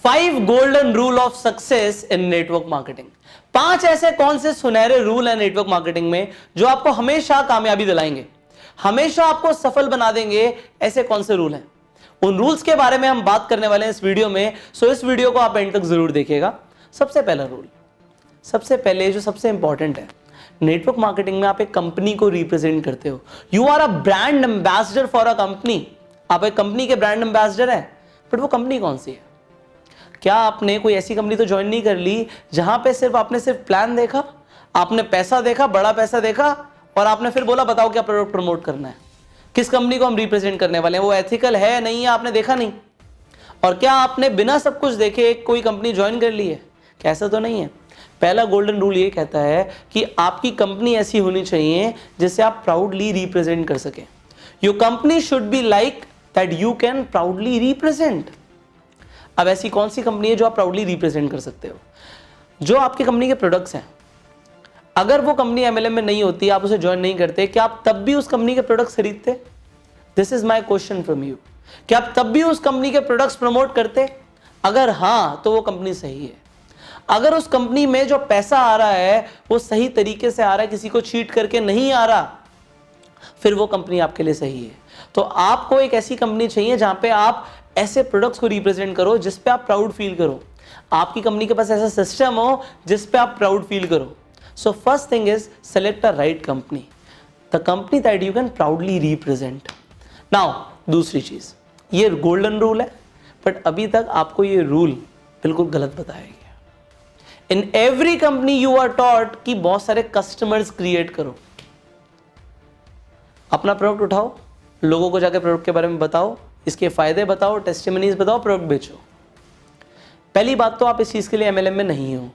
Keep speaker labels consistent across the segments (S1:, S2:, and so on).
S1: 5 golden rule of success in network marketing. 5 ऐसे कौन से सुनहरे रूल हैं नेटवर्क मार्केटिंग में जो आपको हमेशा कामयाबी दिलाएंगे, हमेशा आपको सफल बना देंगे। ऐसे कौन से रूल हैं, उन रूल्स के बारे में हम बात करने वाले हैं इस वीडियो में। सो इस वीडियो को आप एंड तक जरूर देखिएगा। सबसे पहला रूल, सबसे पहले जो सबसे इंपॉर्टेंट है, नेटवर्क मार्केटिंग में आप एक कंपनी को रिप्रेजेंट करते हो। You are a brand ambassador for a company. आप एक कंपनी के ब्रांड एम्बेसडर हैं, बट वो कंपनी कौन सी है? क्या आपने कोई ऐसी कंपनी तो ज्वाइन नहीं कर ली जहां पे आपने सिर्फ प्लान देखा, आपने पैसा देखा, बड़ा पैसा देखा, और आपने फिर बोला बताओ क्या प्रोडक्ट प्रमोट करना है, किस कंपनी को हम रिप्रेजेंट करने वाले हैं, वो एथिकल है नहीं है, आपने देखा नहीं। और क्या आपने बिना सब कुछ देखे कोई कंपनी ज्वाइन कर ली है? कैसा तो नहीं है। पहला गोल्डन रूल ये कहता है कि आपकी कंपनी ऐसी होनी चाहिए जिसे आप प्राउडली रिप्रेजेंट कर सके। Your company should be like that you can proudly represent. अब ऐसी कौन सी कंपनी है जो आप प्राउडली रिप्रेजेंट कर सकते हो? जो आपकी कंपनी के प्रोडक्ट्स हैं, अगर वो कंपनी एमएलएम में नहीं होती, आप उसे ज्वाइन नहीं करते, क्या आप तब भी उस कंपनी के प्रोडक्ट्स खरीदते? This is my question from you. क्या आप तब भी उस कंपनी के प्रोडक्ट्स प्रमोट करते? अगर हाँ, तो वो कंपनी सही है। अगर उस कंपनी में जो पैसा आ रहा है वो सही तरीके से आ रहा है, किसी को चीट करके नहीं आ रहा, फिर वो कंपनी आपके लिए सही है। तो आपको एक ऐसी कंपनी चाहिए जहां पे आप ऐसे प्रोडक्ट्स को रिप्रेजेंट करो जिस पे आप प्राउड फील करो। आपकी कंपनी के पास ऐसा सिस्टम हो जिस पे आप प्राउड फील करो। So first thing is select a right company, the company that you can proudly represent. Now दूसरी चीज, ये गोल्डन रूल है, बट अभी तक आपको ये रूल बिल्कुल गलत बताया गया। In every company you are taught कि बहुत सारे कस्टमर्स क्रिएट करो, अपना प्रोडक्ट उठाओ, लोगों को जाके प्रोडक्ट के बारे में बताओ, इसके फायदे बताओ, टेस्टिमनीज बताओ, प्रोडक्ट बेचो। पहली बात तो आप इस चीज के लिए एमएलएम में नहीं हो।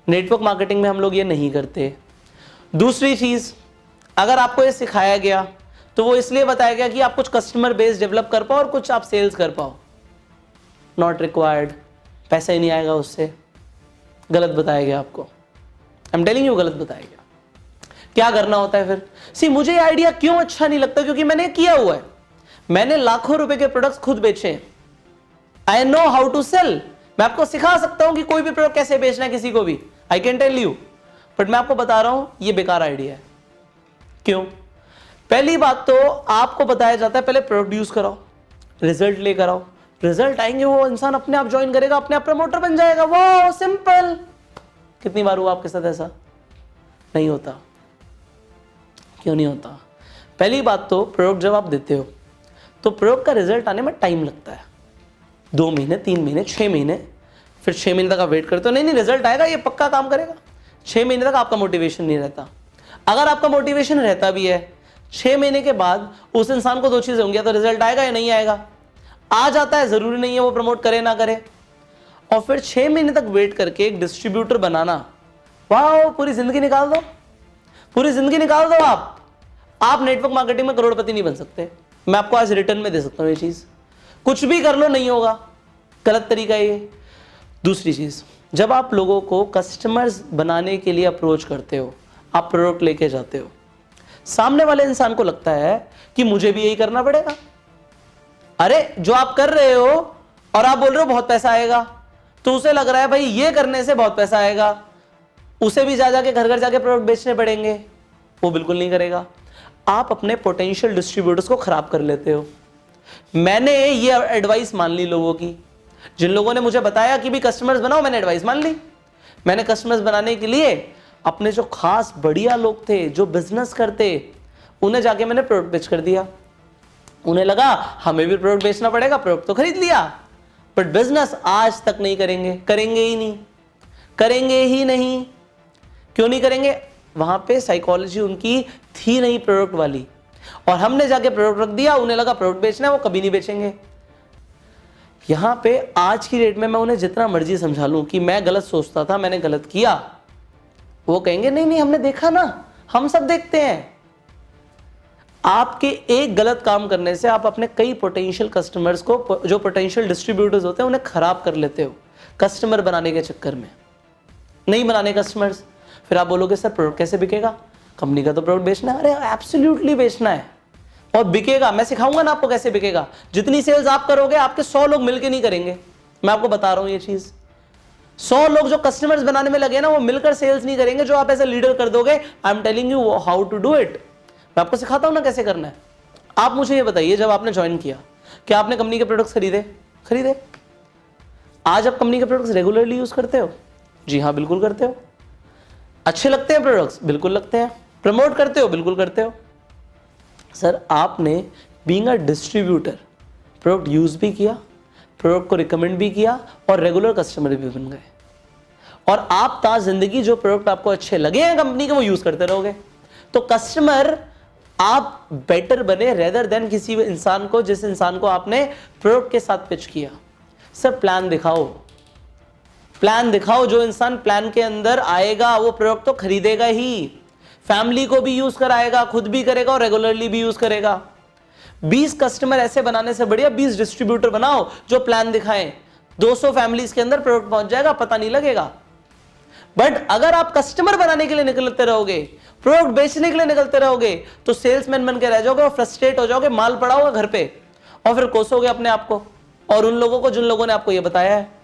S1: नेटवर्क मार्केटिंग में हम लोग ये नहीं करते। दूसरी चीज, अगर आपको ये सिखाया गया तो वो इसलिए बताया गया कि आप कुछ कस्टमर बेस डेवलप कर पाओ और कुछ आप सेल्स कर पाओ। नॉट रिक्वायर्ड, पैसा ही नहीं आएगा उससे। गलत बताया गया आपको। आई एम टेलिंग यू, गलत बताया गया। क्या करना होता है फिर? मुझे ये आइडिया क्यों अच्छा नहीं लगता? क्योंकि मैंने किया हुआ है, मैंने लाखों रुपए के प्रोडक्ट्स खुद बेचे। I know how to sell. मैं आपको सिखा सकता हूं कि कोई भी प्रोडक्ट कैसे बेचना है किसी को भी, I can tell you, but मैं आपको बता रहा हूं ये बेकार आइडिया है। क्यों? पहली बात तो आपको बताया जाता है पहले प्रोडक्ट यूज कराओ, रिजल्ट लेकर आओ, रिजल्ट आएंगे वो इंसान अपने आप ज्वाइन करेगा, अपने आप प्रमोटर बन जाएगा। वो सिंपल। कितनी बार हुआ आपके साथ ऐसा? नहीं होता। क्यों नहीं होता? पहली बात तो प्रोडक्ट जब आप देते हो तो प्रोडक्ट का रिजल्ट आने में टाइम लगता है। 2 महीने, 3 महीने, 6 महीने, फिर 6 महीने तक आप वेट करते हो, नहीं रिजल्ट आएगा, ये पक्का काम करेगा। 6 महीने तक आपका मोटिवेशन नहीं रहता। अगर आपका मोटिवेशन रहता भी है, 6 महीने के बाद उस इंसान को 2 चीजें होंगी, तो रिजल्ट आएगा या नहीं आएगा। आ जाता है, जरूरी नहीं है वो प्रमोट करे ना करे। और फिर 6 महीने तक वेट करके एक डिस्ट्रीब्यूटर बनाना, वाह, पूरी जिंदगी निकाल दो, पूरी जिंदगी निकाल दो। आप नेटवर्क मार्केटिंग में करोड़पति नहीं बन सकते। मैं आपको आज रिटर्न में दे सकता हूं ये चीज। कुछ भी कर लो, नहीं होगा, गलत तरीका है ये। दूसरी चीज, जब आप लोगों को कस्टमर्स बनाने के लिए अप्रोच करते हो, आप प्रोडक्ट लेके जाते हो, सामने वाले इंसान को लगता है कि मुझे भी यही करना पड़ेगा। अरे जो आप कर रहे हो और आप बोल रहे हो बहुत पैसा आएगा, तो उसे लग रहा है भाई ये करने से बहुत पैसा आएगा, उसे भी जा जाके घर घर जाके प्रोडक्ट बेचने पड़ेंगे। वो बिल्कुल नहीं करेगा। आप अपने पोटेंशियल डिस्ट्रीब्यूटर्स को खराब कर लेते हो। मैंने ये एडवाइस मान ली लोगों की, जिन लोगों ने मुझे बताया कि भी कस्टमर्स बनाओ, मैंने एडवाइस मान ली। मैंने कस्टमर्स बनाने के लिए अपने जो खास बढ़िया लोग थे, जो बिजनेस करते, उन्हें जाके मैंने प्रोडक्ट बेच कर दिया। उन्हें लगा हमें भी प्रोडक्ट बेचना पड़ेगा, प्रोडक्ट तो खरीद लिया, बट बिजनेस आज तक नहीं करेंगे, करेंगे ही नहीं, करेंगे ही नहीं। क्यों नहीं करेंगे? वहां पे साइकोलॉजी उनकी थी नहीं प्रोडक्ट वाली, और हमने जाके प्रोडक्ट रख दिया, उन्हें लगा प्रोडक्ट बेचना है, वो कभी नहीं बेचेंगे। यहां पे आज की डेट में मैं उन्हें जितना मर्जी समझा लूं कि मैं गलत सोचता था, मैंने गलत किया, वो कहेंगे नहीं हमने देखा ना, हम सब देखते हैं। आपके एक गलत काम करने से आप अपने कई पोटेंशियल कस्टमर्स को, जो पोटेंशियल डिस्ट्रीब्यूटर्स होते हैं, उन्हें खराब कर लेते हो कस्टमर बनाने के चक्कर में। नहीं बनाने कस्टमर्स, फिर आप बोलोगे सर प्रोडक्ट कैसे बिकेगा, कंपनी का तो प्रोडक्ट बेचना है। अरे एब्सोल्युटली बेचना है और बिकेगा। मैं सिखाऊंगा ना आपको कैसे बिकेगा। जितनी सेल्स आप करोगे, आपके 100 लोग मिलकर नहीं करेंगे, मैं आपको बता रहा हूं ये चीज। 100 लोग जो कस्टमर्स बनाने में लगे ना, वो मिलकर सेल्स नहीं करेंगे जो आप एज ए लीडर कर दोगे। I am telling you how to do it. मैं आपको सिखाता हूं ना कैसे करना है। आप मुझे ये बताइए, जब आपने ज्वाइन किया, क्या आपने कंपनी के प्रोडक्ट्स खरीदे? आज आप कंपनी के प्रोडक्ट्स रेगुलरली यूज करते हो? जी हाँ, बिल्कुल करते हो। अच्छे लगते हैं प्रोडक्ट्स? बिल्कुल लगते हैं। प्रमोट करते हो? बिल्कुल करते हो। सर, आपने being a distributor product use भी किया, प्रोडक्ट को रिकमेंड भी किया और रेगुलर कस्टमर भी बन गए। और आप ता जिंदगी जो प्रोडक्ट आपको अच्छे लगे हैं कंपनी के, वो यूज करते रहोगे। तो कस्टमर आप बेटर बने रेदर देन किसी इंसान को, जिस इंसान को आपने प्रोडक्ट के साथ पिच किया। सर, प्लान दिखाओ। जो इंसान प्लान के अंदर आएगा वो प्रोडक्ट तो खरीदेगा ही, फैमिली को भी यूज कराएगा, खुद भी करेगा और रेगुलरली भी यूज करेगा। 20 कस्टमर ऐसे बनाने से बढ़िया 20 डिस्ट्रीब्यूटर बनाओ जो प्लान दिखाएं। 200 फैमिलीज के अंदर प्रोडक्ट पहुंच जाएगा, पता नहीं लगेगा। बट अगर आप कस्टमर बनाने के लिए निकलते रहोगे, प्रोडक्ट बेचने के लिए निकलते रहोगे, तो सेल्समैन बन के रह जाओगे और फ्रस्ट्रेट हो जाओगे, माल पड़ा होगा घर पे और फिर कोसोगे अपने आप को और उन लोगों को जिन लोगों ने आपको यह बताया है।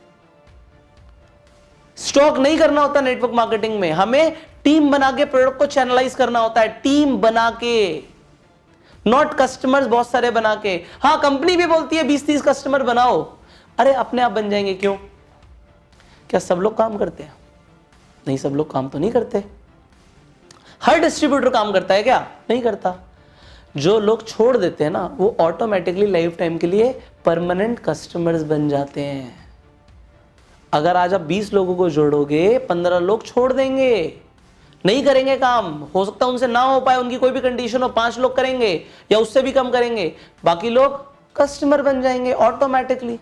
S1: स्टॉक नहीं करना होता नेटवर्क मार्केटिंग में, हमें टीम बना के प्रोडक्ट को चैनलाइज करना होता है, टीम बना के, नॉट कस्टमर्स बहुत सारे बना के। हाँ, कंपनी भी बोलती है 20-30 कस्टमर बनाओ, अरे अपने आप बन जाएंगे। क्यों? क्या सब लोग काम करते हैं? नहीं, सब लोग काम तो नहीं करते। हर डिस्ट्रीब्यूटर काम करता है क्या? नहीं करता। जो लोग छोड़ देते हैं ना, वो ऑटोमेटिकली लाइफ टाइम के लिए परमानेंट कस्टमर्स बन जाते हैं। अगर आज आप 20 लोगों को जोड़ोगे, 15 लोग छोड़ देंगे, नहीं करेंगे काम। हो सकता है उनसे ना हो पाए, उनकी कोई भी कंडीशन हो, 5 लोग करेंगे या उससे भी कम करेंगे, बाकी लोग कस्टमर बन जाएंगे ऑटोमेटिकली।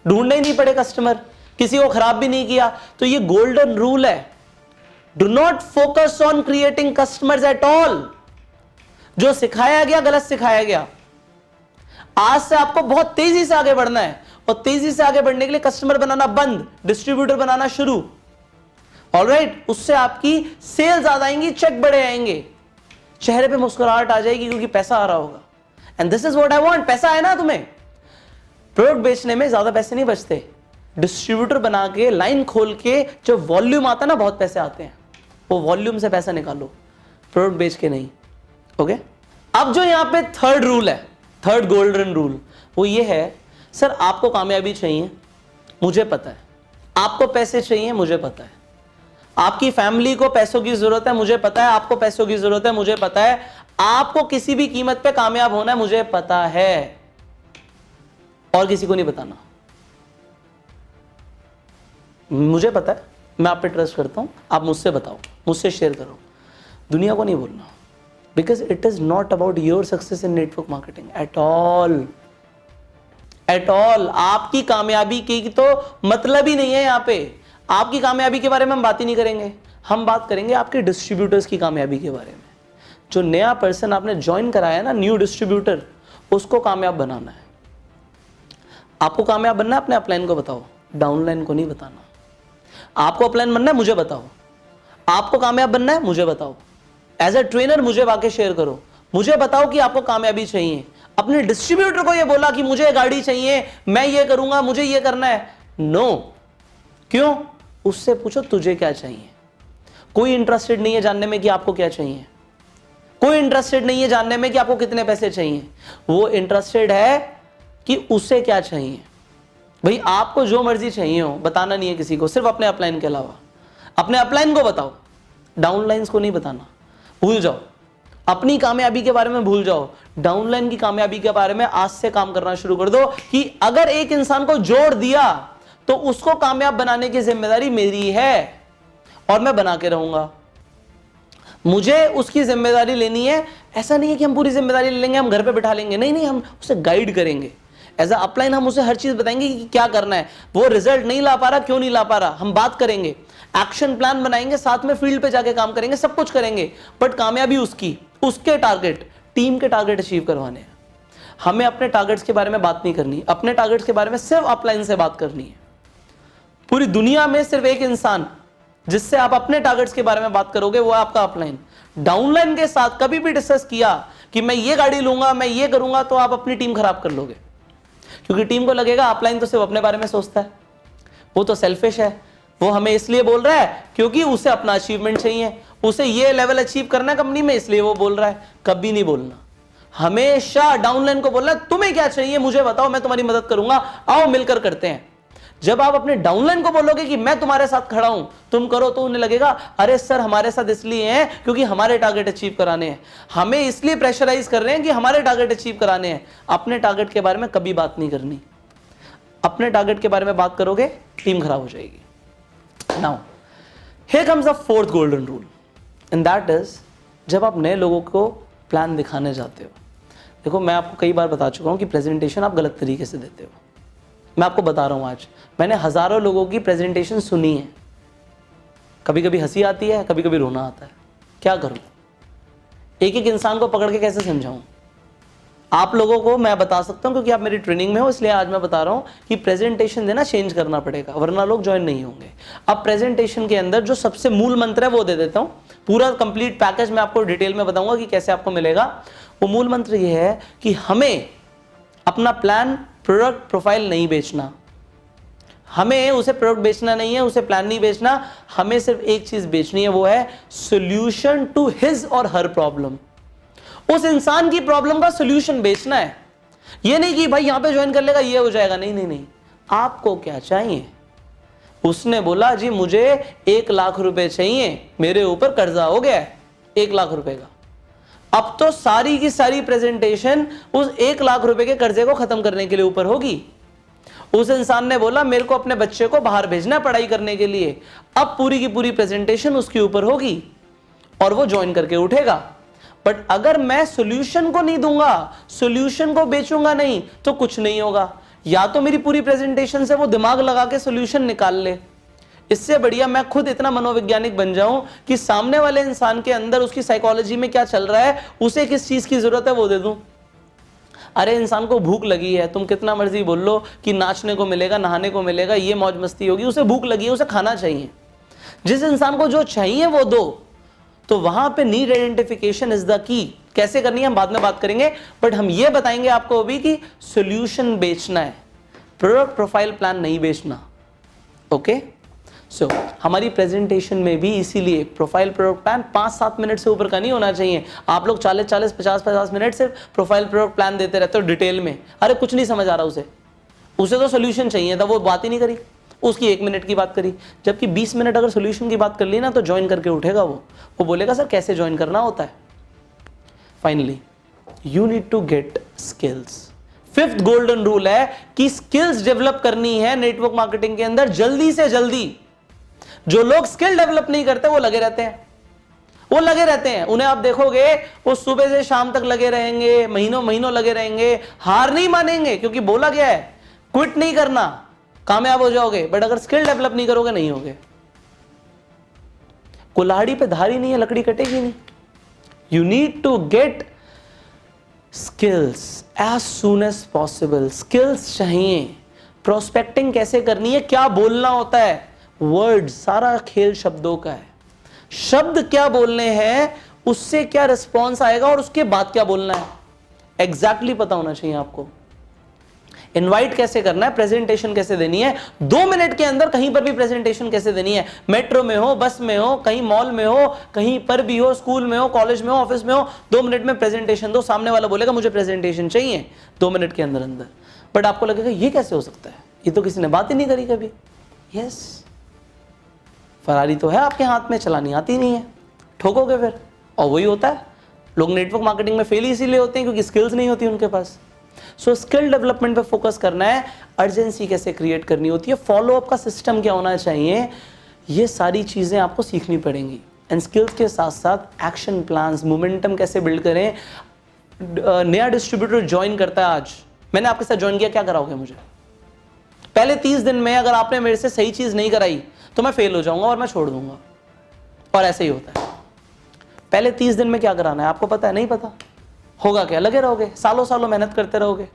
S1: ढूंढने ही नहीं पड़े कस्टमर, किसी को खराब भी नहीं किया। तो ये गोल्डन रूल है, do not focus on creating customers at all. जो सिखाया गया गलत सिखाया गया। आज से आपको बहुत तेजी से आगे बढ़ना है और तेजी से आगे बढ़ने के लिए कस्टमर बनाना बंद, डिस्ट्रीब्यूटर बनाना शुरू। ऑलराइट, उससे आपकी सेल ज्यादा आएंगी, चेक बड़े आएंगे, चेहरे पे मुस्कुराहट आ जाएगी क्योंकि पैसा आ रहा होगा। And this is what I want. पैसा है ना तुम्हें? प्रोडक्ट बेचने में ज्यादा पैसे नहीं बचते, डिस्ट्रीब्यूटर बना के लाइन खोल के जो वॉल्यूम आता है ना, बहुत पैसे आते हैं, वो वॉल्यूम से पैसा निकालो, प्रोडक्ट बेच के नहीं। ओके, अब जो यहां पे थर्ड रूल है, थर्ड गोल्डन रूल, वो ये है, सर आपको कामयाबी चाहिए, मुझे पता है, आपको पैसे चाहिए, मुझे पता है, आपकी फैमिली को पैसों की जरूरत है, मुझे पता है, आपको पैसों की जरूरत है, मुझे पता है, आपको किसी भी कीमत पे कामयाब होना है, मुझे पता है, और किसी को नहीं बताना। मुझे पता है, मैं आप पे ट्रस्ट करता हूं, आप मुझसे बताओ, मुझसे शेयर करो, दुनिया को नहीं बोलना। Because it is not about your success in network marketing at all, at all. आपकी कामयाबी की तो मतलब ही नहीं है। यहां पे आपकी कामयाबी के बारे में हम बात ही नहीं करेंगे, हम बात करेंगे आपके डिस्ट्रीब्यूटर्स की कामयाबी के बारे में। जो नया पर्सन आपने ज्वाइन कराया ना, न्यू डिस्ट्रीब्यूटर, उसको कामयाब बनाना है। आपको कामयाब बनना है, अपने अपलाइन को बताओ, डाउनलाइन को नहीं बताना। आपको अपलाइन बनना है, मुझे बताओ। आपको कामयाब बनना है, मुझे बताओ। एज ए ट्रेनर मुझे वाकई शेयर करो, मुझे बताओ कि आपको कामयाबी चाहिए। अपने डिस्ट्रीब्यूटर को ये बोला कि मुझे गाड़ी चाहिए, मैं ये करूंगा, मुझे ये करना है, नो। क्यों? उससे पूछो तुझे क्या चाहिए। कोई इंटरेस्टेड नहीं है जानने में कि आपको क्या चाहिए, कोई इंटरेस्टेड नहीं है जानने में कि आपको कितने पैसे चाहिए। वो इंटरेस्टेड है कि उसे क्या चाहिए। भाई आपको जो मर्जी चाहिए हो, बताना नहीं है किसी को, सिर्फ अपने अपलाइन के अलावा। अपने अपलाइन को बताओ, डाउनलाइंस को नहीं बताना। भूल जाओ, अपनी कामयाबी के बारे में भूल जाओ, डाउनलाइन की कामयाबी के बारे में आज से काम करना शुरू कर दो कि अगर एक इंसान को जोड़ दिया तो उसको कामयाब बनाने की जिम्मेदारी मेरी है और मैं बना के रहूंगा। मुझे उसकी जिम्मेदारी लेनी है। ऐसा नहीं है कि हम पूरी जिम्मेदारी ले लेंगे, हम घर पे बिठा लेंगे, नहीं, हम उसे गाइड करेंगे। एज अ अपलाइन हम उसे हर चीज बताएंगे कि क्या करना है। वो रिजल्ट नहीं ला पा रहा, क्यों नहीं ला पा रहा, हम बात करेंगे, एक्शन प्लान बनाएंगे, साथ में फील्ड पे जाके काम करेंगे, सब कुछ करेंगे। बट कामयाबी उसकी, उसके टारगेट, टीम के टारगेट अचीव करवाने हैं। हमें अपने टारगेट्स के बारे में बात नहीं करनी, अपने टारगेट्स के बारे में सिर्फ अपलाइन से बात करनी है। पूरी दुनिया में सिर्फ एक इंसान जिससे आप अपने टारगेट्स के बारे में बात करोगे, वो है आपका अपलाइन। डाउनलाइन के साथ कभी भी डिस्कस किया कि मैं ये गाड़ी लूंगा, मैं ये करूंगा, तो आप अपनी टीम खराब कर लोगे। क्योंकि टीम को लगेगा अपलाइन तो सिर्फ अपने बारे में सोचता है, वो तो सेल्फिश है, वो हमें इसलिए बोल रहा है क्योंकि उसे अपना अचीवमेंट चाहिए, उसे ये लेवल अचीव करना है कंपनी में, इसलिए वो बोल रहा है। कभी नहीं बोलना, हमेशा डाउनलाइन को बोलना तुम्हें क्या चाहिए मुझे बताओ, मैं तुम्हारी मदद करूंगा, आओ मिलकर करते हैं। जब आप अपने डाउनलाइन को बोलोगे कि मैं तुम्हारे साथ खड़ा हूं, तुम करो, तो उन्हें लगेगा अरे सर हमारे साथ इसलिए हैं क्योंकि हमारे टारगेट अचीव कराने हैं, हमें इसलिए प्रेशराइज कर रहे हैं कि हमारे टारगेट अचीव कराने हैं। अपने टारगेट के बारे में कभी बात नहीं करनी, अपने टारगेट के बारे में बात करोगे टीम खराब हो जाएगी। Now here comes the fourth golden rule and that is, जब आप नए लोगों को प्लान दिखाने जाते हो, देखो मैं आपको कई बार बता चुका हूं कि प्रेजेंटेशन आप गलत तरीके से देते हो। मैं आपको बता रहा हूं, आज मैंने हजारों लोगों की प्रेजेंटेशन सुनी है, कभी कभी हंसी आती है, कभी कभी रोना आता है, क्या करूं, एक एक इंसान को पकड़ के कैसे समझाऊं। आप लोगों को मैं बता सकता हूं क्योंकि आप मेरी ट्रेनिंग में हो, इसलिए आज मैं बता रहा हूं कि प्रेजेंटेशन देना चेंज करना पड़ेगा, वरना लोग ज्वाइन नहीं होंगे। अब प्रेजेंटेशन के अंदर जो सबसे मूल मंत्र है वो दे देता हूं, पूरा कंप्लीट पैकेज मैं आपको डिटेल में बताऊंगा कि कैसे आपको मिलेगा। वो मूल मंत्र ये है कि हमें अपना प्लान, प्रोडक्ट, प्रोफाइल नहीं बेचना, हमें उसे प्रोडक्ट बेचना नहीं है, उसे प्लान नहीं बेचना, हमें सिर्फ एक चीज बेचनी है, वो है सोल्यूशन टू हिज और हर प्रॉब्लम। उस इंसान की प्रॉब्लम का सोल्यूशन बेचना है, ये नहीं कि भाई यहां पे ज्वाइन कर लेगा ये हो जाएगा, नहीं नहीं नहीं, आपको क्या चाहिए। उसने बोला जी मुझे 1 लाख रुपए चाहिए, मेरे ऊपर कर्जा हो गया है 1 लाख रुपए का। अब तो सारी की सारी प्रेजेंटेशन उस 1 लाख रुपए के कर्जे को खत्म करने के लिए ऊपर होगी। उस इंसान ने बोला मेरे को अपने बच्चे को बाहर भेजना है पढ़ाई करने के लिए, अब पूरी की पूरी प्रेजेंटेशन उसके ऊपर होगी और वो ज्वाइन करके उठेगा। बट अगर मैं सॉल्यूशन को नहीं दूंगा, सॉल्यूशन को बेचूंगा नहीं, तो कुछ नहीं होगा। या तो मेरी पूरी प्रेजेंटेशन से वो दिमाग लगा के सॉल्यूशन निकाल ले, इससे बढ़िया मैं खुद इतना मनोवैज्ञानिक बन जाऊं कि सामने वाले इंसान के अंदर उसकी साइकोलॉजी में क्या चल रहा है, उसे किस चीज की जरूरत है वो दे दूं। अरे इंसान को भूख लगी है, तुम कितना मर्जी बोल लो कि नाचने को मिलेगा, नहाने को मिलेगा, ये मौज मस्ती होगी, उसे भूख लगी है, उसे खाना चाहिए। जिस इंसान को जो चाहिए वो दो। तो वहां पे need identification is the key. कैसे करनी है हम बाद में बात करेंगे, बट हम ये बताएंगे आपको अभी कि सॉल्यूशन बेचना है, प्रोडक्ट प्रोफाइल प्लान नहीं बेचना। ओके सो हमारी प्रेजेंटेशन में भी इसीलिए प्रोफाइल प्रोडक्ट प्लान 5-7 मिनट से ऊपर का नहीं होना चाहिए। आप लोग 40-40, 50-50 मिनट से प्रोफाइल प्रोडक्ट प्लान देते रहते हो डिटेल में। अरे कुछ नहीं समझ आ रहा उसे तो सोल्यूशन चाहिए था, वो बात ही नहीं करी, उसकी 1 मिनट की बात करी। जबकि 20 मिनट अगर सोल्यूशन की बात कर ली ना तो ज्वाइन करके उठेगा वो बोलेगा सर कैसे ज्वाइन करना होता है। Finally you need to get skills. 5th golden rule है कि स्किल्स डेवलप करनी है नेटवर्क मार्केटिंग के अंदर जल्दी से जल्दी। जो लोग स्किल डेवलप नहीं करते वो लगे रहते हैं, उन्हें आप देखोगे वो सुबह से शाम तक लगे रहेंगे, महीनों लगे रहेंगे, हार नहीं मानेंगे क्योंकि बोला गया है क्विट नहीं करना, कामयाब हो जाओगे। बट अगर स्किल डेवलप नहीं करोगे नहीं होगे। कुल्हाड़ी पे धारी नहीं है, लकड़ी कटेगी नहीं। You need to get skills as soon as possible. Skills चाहिए। प्रोस्पेक्टिंग कैसे करनी है, क्या बोलना होता है, वर्ड, सारा खेल शब्दों का है। शब्द क्या बोलने हैं, उससे क्या रिस्पॉन्स आएगा और उसके बाद क्या बोलना है, एग्जैक्टली पता होना चाहिए आपको। इनवाइट कैसे करना है, प्रेजेंटेशन कैसे देनी है, 2 मिनट के अंदर कहीं पर भी प्रेजेंटेशन कैसे देनी है। मेट्रो में हो, बस में हो, कहीं मॉल में हो, कहीं पर भी हो, स्कूल में हो, कॉलेज में हो, ऑफिस में हो, 2 मिनट में प्रेजेंटेशन दो। सामने वाला बोलेगा मुझे प्रेजेंटेशन चाहिए 2 मिनट के अंदर अंदर। बट आपको लगेगा ये कैसे हो सकता है, ये तो किसी ने बात ही नहीं करी कभी। यस, फरारी तो है आपके हाथ में, चलानी आती नहीं है, ठोकोगे फिर। और वही होता है, लोग नेटवर्क मार्केटिंग में फेल इसीलिए होते हैं क्योंकि स्किल्स नहीं होती उनके पास। सो स्किल डेवलपमेंट पे फोकस करना है। अर्जेंसी कैसे क्रिएट करनी होती है, फॉलोअप का सिस्टम क्या होना चाहिए, ये सारी चीजें आपको सीखनी पड़ेंगी। एंड स्किल्स के साथ साथ एक्शन प्लान्स, मोमेंटम कैसे बिल्ड करें। नया डिस्ट्रीब्यूटर ज्वाइन करता है आज, मैंने आपके साथ ज्वाइन किया, क्या कराओगे मुझे? पहले 30 दिन में अगर आपने मेरे से सही चीज नहीं कराई तो मैं फेल हो जाऊंगा और मैं छोड़ दूंगा। और ऐसे ही होता है। पहले 30 दिन में क्या कराना है आपको पता है? नहीं पता। होगा क्या, लगे रहोगे, सालों सालों मेहनत करते रहोगे,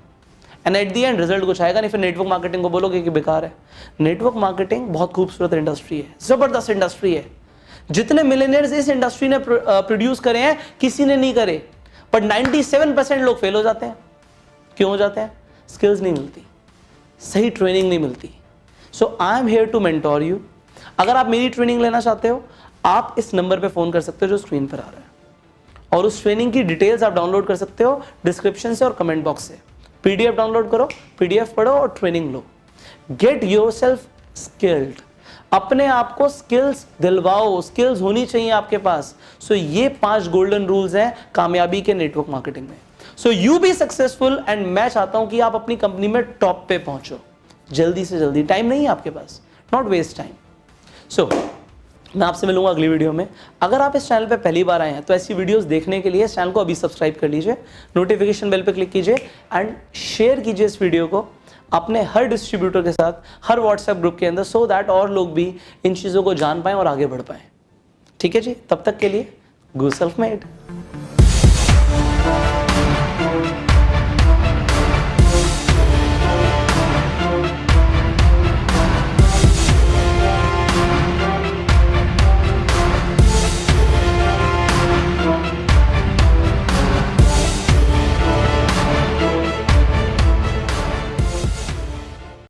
S1: and at the and result कुछ आएगा नहीं। फिर नेटवर्क मार्केटिंग को बोलोगे कि बेकार है। नेटवर्क मार्केटिंग बहुत खूबसूरत इंडस्ट्री है, जबरदस्त इंडस्ट्री है। जितने मिलियनियर्स इस इंडस्ट्री ने प्रोड्यूस करे हैं किसी ने नहीं करे, बट 97% लोग फेल हो जाते हैं। क्यों हो जाते हैं? स्किल्स नहीं मिलती। सही ट्रेनिंग नहीं मिलती। So I am here to mentor you. अगर आप मेरी ट्रेनिंग लेना चाहते हो, आप इस नंबर पे फ़ोन कर सकते हो जो स्क्रीन पर आ रहा है, और उस ट्रेनिंग की डिटेल्स आप डाउनलोड कर सकते हो डिस्क्रिप्शन से और कमेंट बॉक्स से। पीडीएफ डाउनलोड करो, पीडीएफ पढ़ो और ट्रेनिंग लो। गेट योरसेल्फ स्किल्ड, अपने आप को स्किल्स दिलवाओ, स्किल्स होनी चाहिए आपके पास। सो ये 5 गोल्डन रूल्स हैं कामयाबी के नेटवर्क मार्केटिंग में। So you be successful, and मैं चाहता हूं कि आप अपनी कंपनी में टॉप पे पहुंचो जल्दी से जल्दी। टाइम नहीं है आपके पास, नॉट वेस्ट टाइम। सो मैं आपसे मिलूंगा अगली वीडियो में। अगर आप इस चैनल पे पहली बार आए हैं तो ऐसी वीडियोस देखने के लिए इस चैनल को अभी सब्सक्राइब कर लीजिए, नोटिफिकेशन बेल पे क्लिक कीजिए एंड शेयर कीजिए इस वीडियो को अपने हर डिस्ट्रीब्यूटर के साथ, हर व्हाट्सएप ग्रुप के अंदर, सो दैट और लोग भी इन चीज़ों को जान पाएं और आगे बढ़ पाएं। ठीक है जी, तब तक के लिए गो सेल्फ मेड।